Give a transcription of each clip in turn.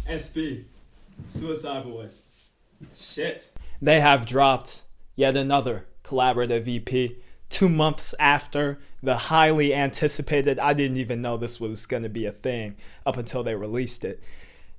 SB, Suicide Boys. Shit. They have dropped yet another collaborative EP 2 months after the highly anticipated, I didn't even know this was going to be a thing up until they released it,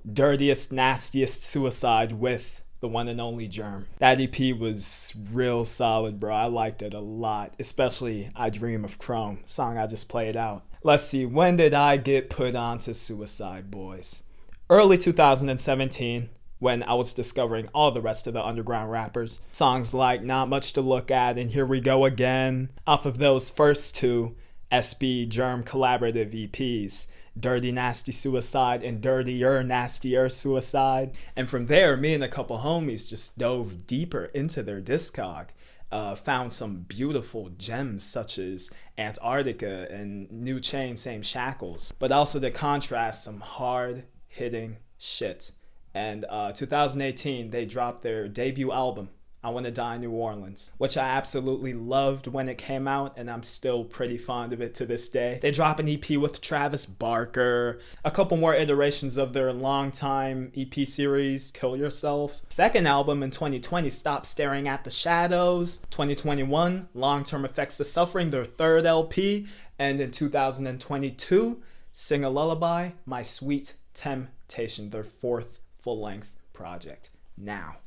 Dirtiest Nastiest Suicide with the one and only Germ. That EP was real solid, bro. I liked it a lot, especially I Dream of Chrome, song I just played out. Let's see, when did I get put onto Suicideboys? Early 2017, when I was discovering all the rest of the underground rappers. Songs like Not Much to Look At and Here We Go Again. Off of those first two SB Germ collaborative EPs, Dirty Nasty Suicide and Dirtier Nastier Suicide. And from there, me and a couple homies just dove deeper into their discog. Found some beautiful gems such as Antarctica and New Chain, Same Shackles. But also to contrast, some hard-hitting shit. And 2018, they dropped their debut album, I Wanna Die in New Orleans, which I absolutely loved when it came out, and I'm still pretty fond of it to this day. They drop an EP with Travis Barker, a couple more iterations of their longtime EP series, Kill Yourself. Second album in 2020, Stop Staring at the Shadows. 2021, Long Term Effects of Suffering, their third LP. And in 2022, Sing a Lullaby, My Sweet Temptation, their fourth full-length project. Now,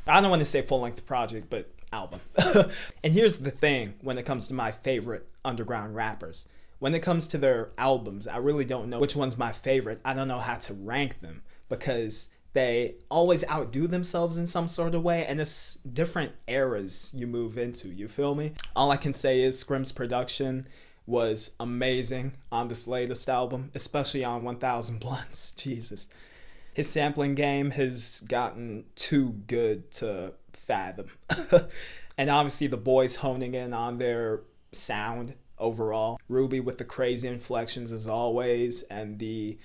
I don't want to say full-length project, but album. And here's the thing when it comes to my favorite underground rappers. When it comes to their albums, I really don't know which one's my favorite. I don't know how to rank them because they always outdo themselves in some sort of way, and it's different eras you move into, you feel me? All I can say is Scrim's production was amazing on this latest album, especially on 1000 Blunts. Jesus. His sampling game has gotten too good to fathom. And obviously the boys honing in on their sound overall. Ruby with the crazy inflections as always and the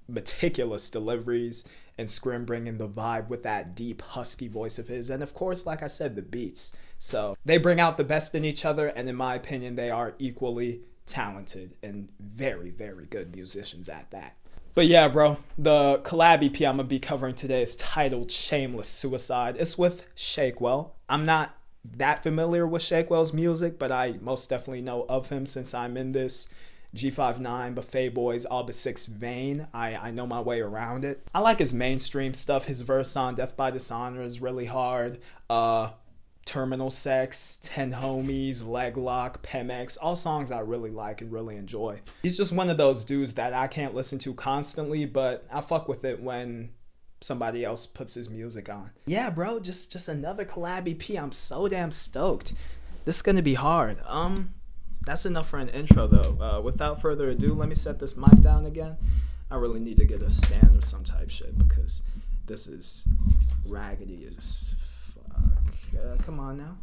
meticulous deliveries, and Scrim bringing the vibe with that deep husky voice of his, and of course, like I said, the beats. So they bring out the best in each other, and in my opinion, they are equally talented and very, very good musicians at that. But yeah, bro, the collab EP I'm going to be covering today is titled Shameless Suicide. It's with Shakewell. I'm not that familiar with Shakewell's music, but I most definitely know of him since I'm in this G59, Buffet Boys, All But Six vein. I know my way around it. I like his mainstream stuff. His verse on Death by Dishonor is really hard. Terminal Sex, 10 Homies, Leg Lock, Pemex, all songs I really like and really enjoy. He's just one of those dudes that I can't listen to constantly, but I fuck with it when somebody else puts his music on. Yeah, bro, just another collab EP. I'm so damn stoked. This is gonna be hard. That's enough for an intro though. Without further ado, let me set this mic down again. I really need to get a stand or some type shit because this is raggedy as come on now.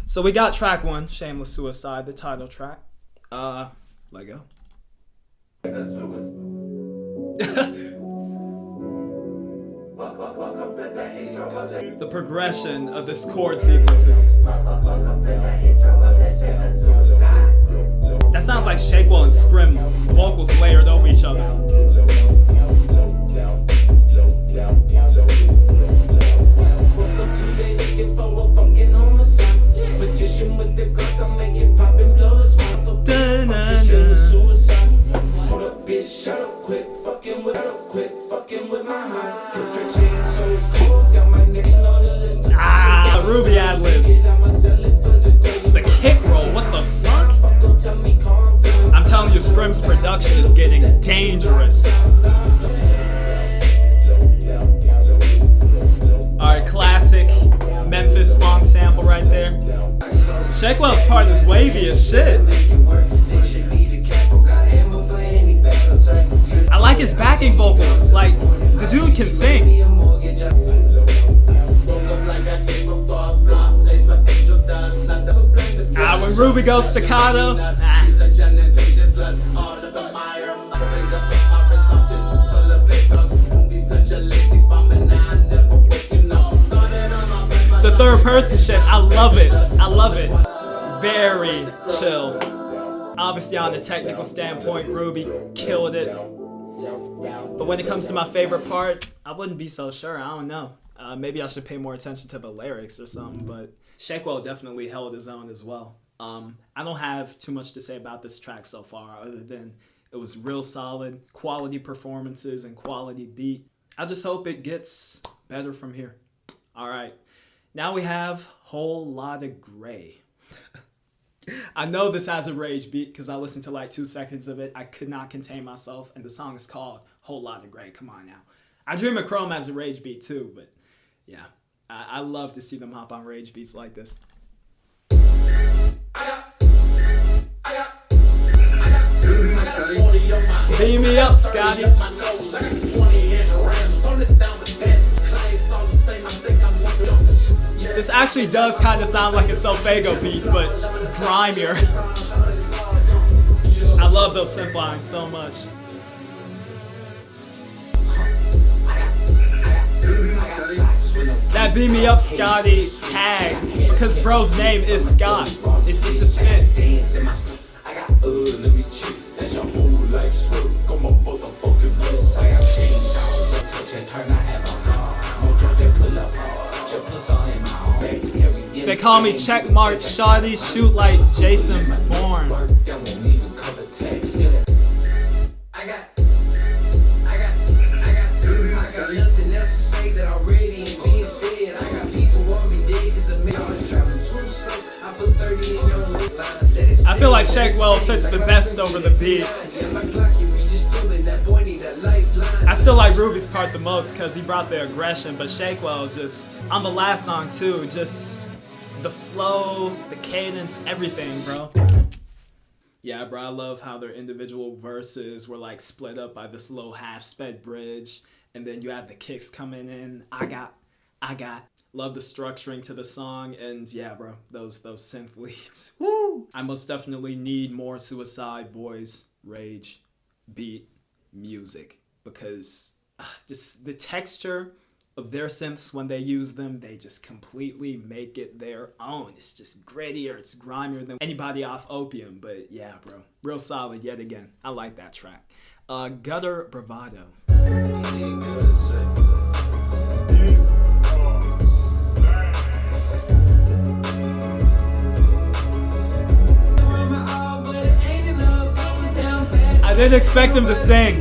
So we got track 1, Shameless Suicide, the title track. Let go. The progression of this chord sequence is... That sounds like Shakewell and Scrim vocals layered over each other. Ruby ad-libs. The kick roll, what the fuck? I'm telling you, Scrim's production is getting dangerous. Alright, classic Memphis funk sample right there. Shakewell's part is wavy as shit. I like his backing vocals, like, the dude can sing. When Ruby goes staccato, the third person shit, I love it. I love it. Very chill. Obviously on the technical standpoint, Ruby killed it. But when it comes to my favorite part, I wouldn't be so sure. I don't know. Maybe I should pay more attention to the lyrics or something, but Shakewell definitely held his own as well. I don't have too much to say about this track so far other than it was real solid, quality performances and quality beat. I just hope it gets better from here. All right, now we have Whole Lotta Ghai. I know this has a rage beat because I listened to like 2 seconds of it. I could not contain myself, and the song is called Whole Lotta Ghai. Come on now. I Dream of Chrome has a rage beat too, but yeah, I love to see them hop on rage beats like this. Beam me up, Scotty. This actually does kind of sound like a Self-Ego beat, but grimier. I love those synth lines so much. That Beam Me Up Scotty tag, because bro's name is Scott. It just fits. They call me checkmark shawty, shoot like Jason Bourne. I got nothing else to say that already ain't being said. I got people want me dead cause a mirror's traveling too slow. I put 30 in your line. I feel like Shakewell fits the best over the beat. I still like Ruby's part the most because he brought the aggression, but Shakewell just, on the last song too, just the flow, the cadence, everything, bro. Yeah, bro, I love how their individual verses were like split up by this little half-sped bridge, and then you have the kicks coming in. I got. Love the structuring to the song, and yeah, bro, those synth leads. Woo! I most definitely need more Suicideboys rage beat music because just the texture of their synths when they use them, they just completely make it their own. It's just grittier, it's grimier than anybody off Opium, but yeah, bro, real solid yet again. I like that track. Gutter Bravado. I didn't expect him to sing.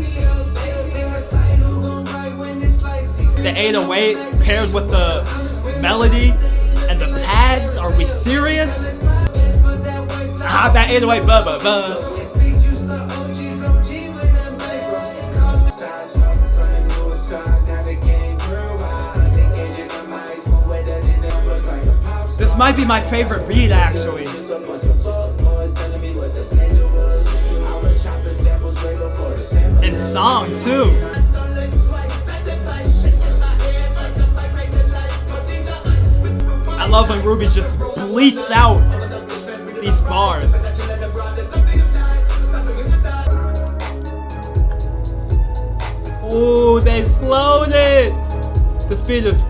The 808 paired with the melody and the pads. Are we serious? Ah, that 808 ba. This might be my favorite beat actually. And song too. I love when Ruby just bleats out these bars. Ooh, they slowed it. This beat is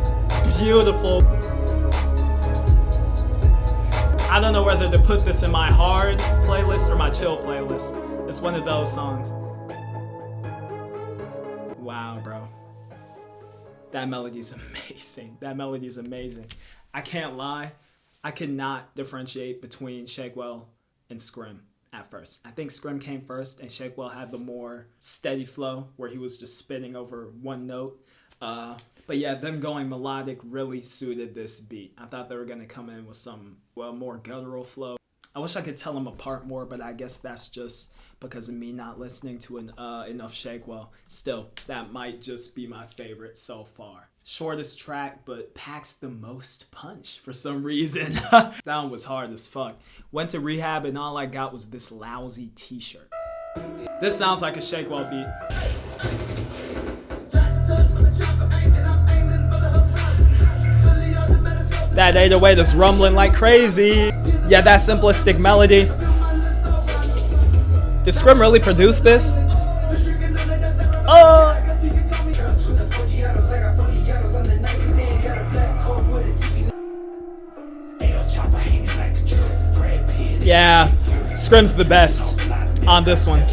beautiful. I don't know whether to put this in my hard playlist or my chill playlist. It's one of those songs. Wow, bro. That melody's amazing. That melody's amazing. I can't lie. I could not differentiate between Shakewell and Scrim at first. I think Scrim came first and Shakewell had the more steady flow where he was just spitting over one note. But yeah, them going melodic really suited this beat. I thought they were going to come in with some, well, more guttural flow. I wish I could tell them apart more, but I guess that's just because of me not listening to enough Shakewell. Still, that might just be my favorite so far. Shortest track, but packs the most punch for some reason. That one was hard as fuck. Went to Rehab and all I got was this lousy t-shirt. This sounds like a Shakewell beat. That 808 is rumbling like crazy. Yeah, that simplistic melody. Did Scrim really produce this? Oh! Yeah, Scrim's the best on this one.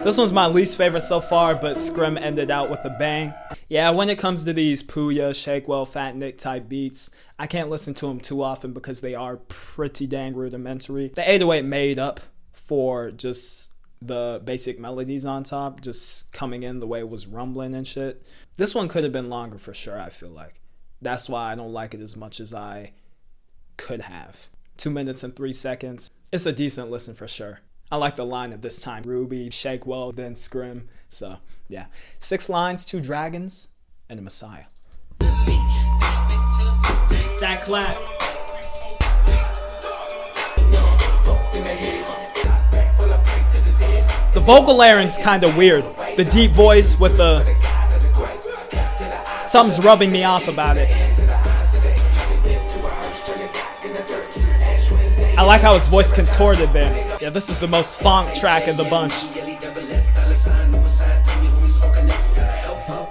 This one's my least favorite so far, but Scrim ended out with a bang. Yeah, when it comes to these Puya, Shakewell, Fat Nick type beats, I can't listen to them too often because they are pretty dang rudimentary. The 808 made up for just the basic melodies on top, just coming in the way it was rumbling and shit. This one could have been longer for sure, I feel like. That's why I don't like it as much as I could have. 2 minutes and 3 seconds. It's a decent listen for sure. I like the line at this time. Ruby, Shakewell, then Scrim. So, yeah. 6 lines, 2 dragons, and a Messiah. That clap. The vocal layering's kind of weird. The deep voice with the... Something's rubbing me off about it. I like how his voice contorted there. Yeah, this is the most funk track of the bunch.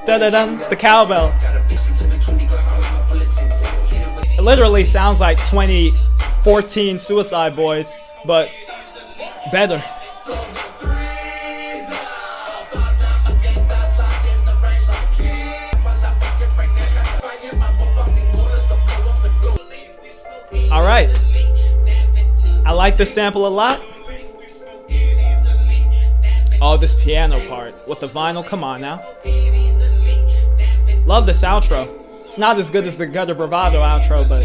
Da-da-dum, the cowbell. It literally sounds like 2014 Suicideboys, but better. All right. I like this sample a lot. Oh, this piano part with the vinyl. Come on now. Love this outro. It's not as good as the Gutter Bravado outro, but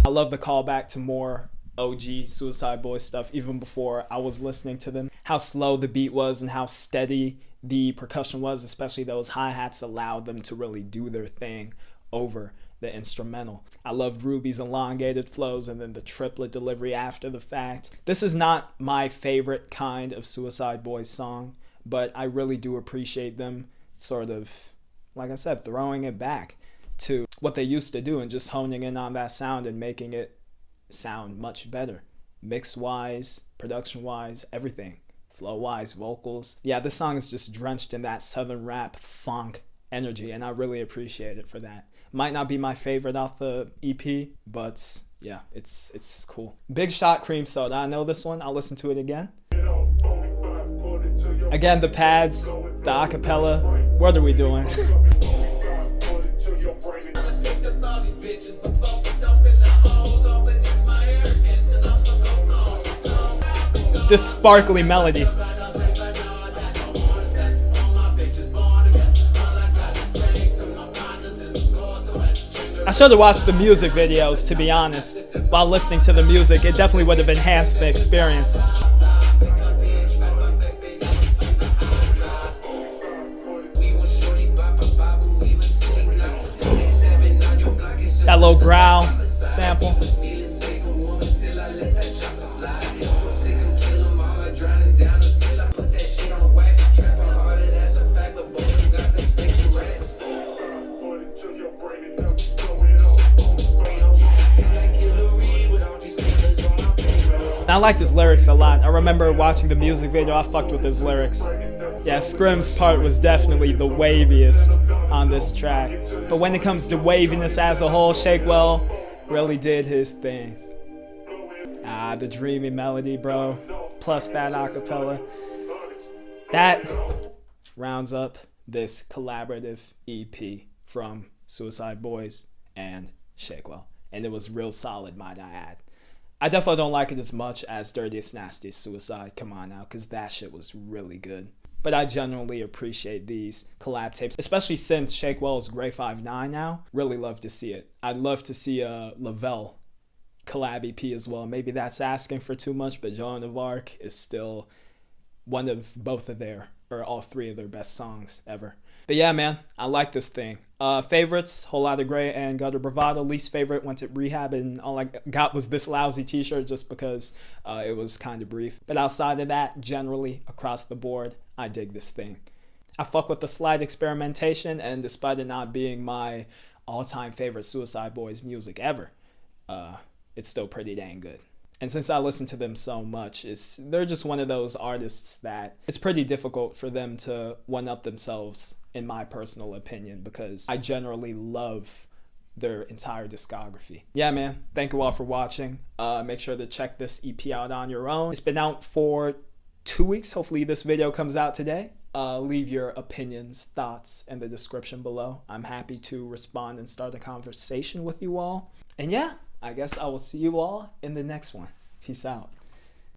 I love the callback to more OG Suicideboys stuff even before I was listening to them. How slow the beat was and how steady the percussion was, especially those hi-hats allowed them to really do their thing over the instrumental. I loved Ruby's elongated flows and then the triplet delivery after the fact. This is not my favorite kind of Suicideboys song, but I really do appreciate them sort of, like I said, throwing it back to what they used to do and just honing in on that sound and making it sound much better. Mix-wise, production-wise, everything. Flow-wise, vocals. Yeah, this song is just drenched in that southern rap funk energy, and I really appreciate it for that. Might not be my favorite off the EP, but yeah, it's cool. Big Shot Cream Soda. I know this one. I'll listen to it again. Again, the pads, the acapella. What are we doing? This sparkly melody. I should have watched the music videos, to be honest. While listening to the music, it definitely would have enhanced the experience. That little growl sample. I liked his lyrics a lot. I remember watching the music video, I fucked with his lyrics. Yeah, Scrim's part was definitely the waviest on this track. But when it comes to waviness as a whole, Shakewell really did his thing. Ah, the dreamy melody, bro. Plus that acapella. That rounds up this collaborative EP from Suicideboys and Shakewell. And it was real solid, might I add. I definitely don't like it as much as Dirtiest Nastiest Suicide, come on now, because that shit was really good. But I genuinely appreciate these collab tapes, especially since Shakewell is Grey 5'9" now. Really love to see it. I'd love to see a Lavelle collab EP as well. Maybe that's asking for too much, but Joan of Arc is still one of both of their, or all 3 of their best songs ever. But yeah, man, I like this thing. Favorites, Whole Lotta Grey and Gutter Bravado. Least favorite went to Rehab, and all I got was this Lousy t-shirt just because it was kind of brief. But outside of that, generally, across the board, I dig this thing. I fuck with the slight experimentation, and despite it not being my all-time favorite Suicide Boys music ever, it's still pretty dang good. And since I listen to them so much, they're just one of those artists that it's pretty difficult for them to one-up themselves, in my personal opinion, because I generally love their entire discography. Yeah, man. Thank you all for watching. Make sure to check this EP out on your own. It's been out for 2 weeks. Hopefully this video comes out today. Leave your opinions, thoughts in the description below. I'm happy to respond and start a conversation with you all. And yeah, I guess I will see you all in the next one. Peace out.